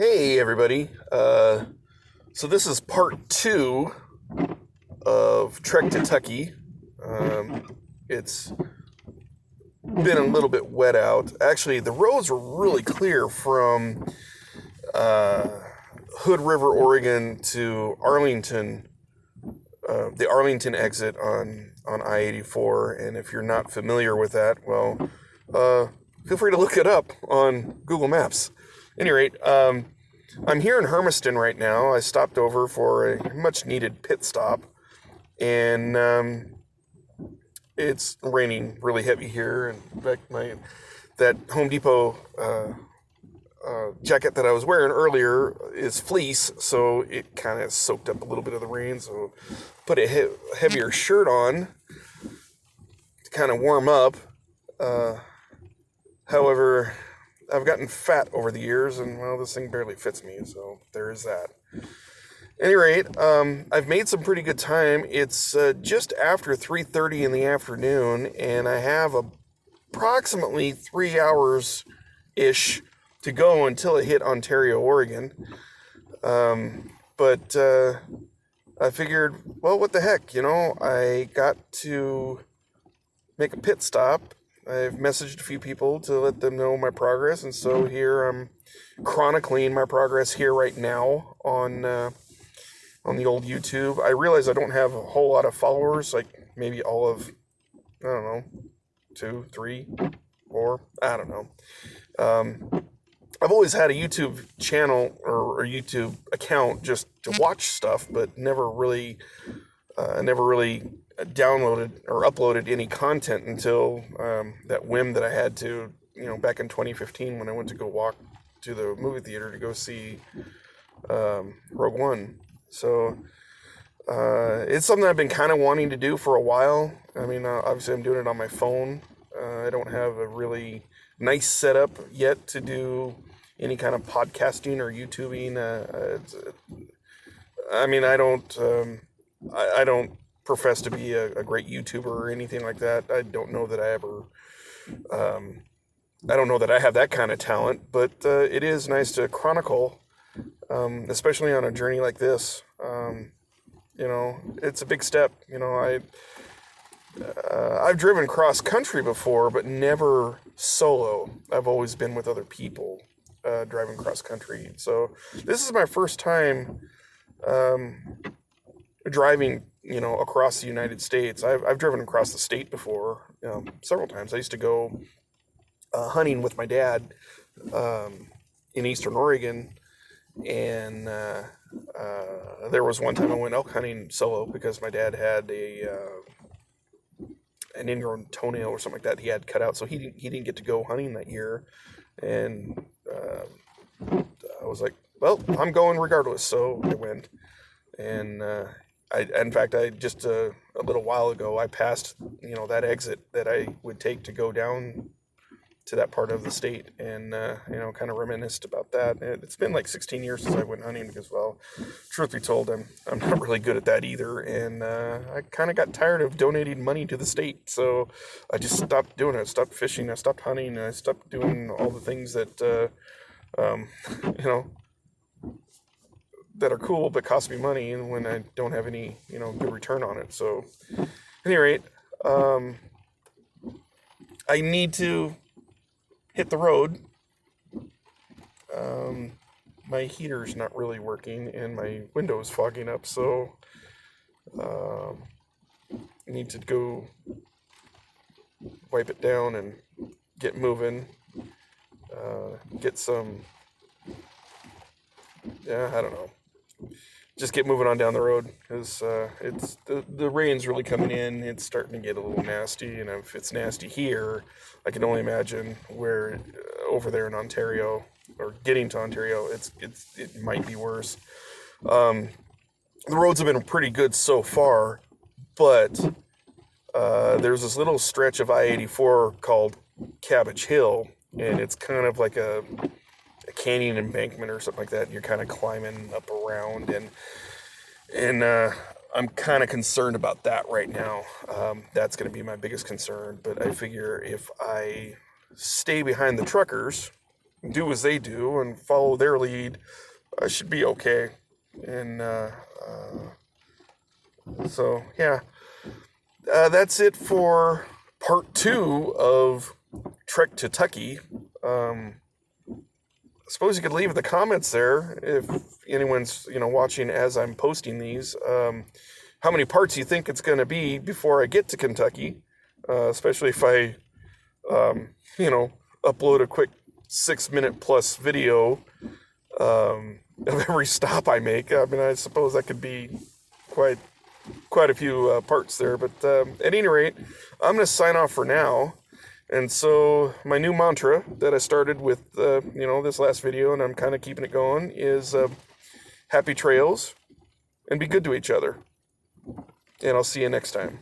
Hey everybody. So this is part two of Trek to Tucky. It's been a little bit wet out. Actually, the roads were really clear from uh, Hood River, Oregon to Arlington, the Arlington exit on I-84. And if you're not familiar with that, well, feel free to look it up on Google Maps. At any rate, I'm here in Hermiston right now. I stopped over for a much needed pit stop, and it's raining really heavy here. And in fact, that Home Depot jacket that I was wearing earlier is fleece, so it kind of soaked up a little bit of the rain. So put a heavier shirt on to kind of warm up. However, I've gotten fat over the years, and well, this thing barely fits me, so there is that. At any rate, I've made some pretty good time. It's just after 3:30 in the afternoon, and I have approximately 3 hours-ish to go until I hit Ontario, Oregon. But I figured, well, what the heck, I got to make a pit stop. I've messaged a few people to let them know my progress, and so here I'm chronicling my progress here right now on the old YouTube. I realize I don't have a whole lot of followers, like maybe all of, I don't know, 2, 3, 4, I don't know. I've always had a YouTube channel or a YouTube account just to watch stuff, but never really downloaded or uploaded any content until that whim that I had to, back in 2015 when I went to go walk to the movie theater to go see Rogue One. So it's something I've been kind of wanting to do for a while. I mean, obviously I'm doing it on my phone. I don't have a really nice setup yet to do any kind of podcasting or YouTubing. I mean, I don't profess to be a great YouTuber or anything like that. I don't know that I don't know that I have that kind of talent, but it is nice to chronicle, especially on a journey like this. It's a big step. I've driven cross country before, but never solo. I've always been with other people driving cross country. So this is my first time driving, across the United States. I've driven across the state before, several times. I used to go hunting with my dad in Eastern Oregon, and there was one time I went elk hunting solo because my dad had an ingrown toenail or something like that he had cut out, so he didn't get to go hunting that year, and I was like, well, I'm going regardless, so I went, and in fact, I just a little while ago, I passed, that exit that I would take to go down to that part of the state, and kind of reminisced about that. It's been like 16 years since I went hunting because, well, truth be told, I'm not really good at that either, and I kind of got tired of donating money to the state, so I just stopped doing it. I stopped fishing. I stopped hunting. I stopped doing all the things that that are cool but cost me money, and when I don't have any good return on it. So at any rate, I need to hit the road. My heater's not really working and my window's fogging up, so I need to go wipe it down and get moving, get some, I don't know, just get moving on down the road, because it's the rain's really coming in. It's starting to get a little nasty, and if it's nasty here, I can only imagine where over there in Ontario, or getting to Ontario, it might be worse. The roads have been pretty good so far, but there's this little stretch of I-84 called Cabbage Hill, and it's kind of like a canyon embankment or something like that, and you're kind of climbing up around, and I'm kind of concerned about that right now. That's going to be my biggest concern, but I figure if I stay behind the truckers, do as they do and follow their lead, I should be okay. And so, yeah, that's it for part 2 of Trek to Tucky. I suppose you could leave the comments there if anyone's watching as I'm posting these. How many parts you think it's going to be before I get to Kentucky? Especially if I upload a quick 6-minute plus video of every stop I make. I mean, I suppose that could be quite a few parts there. But at any rate, I'm going to sign off for now. And so my new mantra that I started with, this last video, and I'm kind of keeping it going, is happy trails and be good to each other. And I'll see you next time.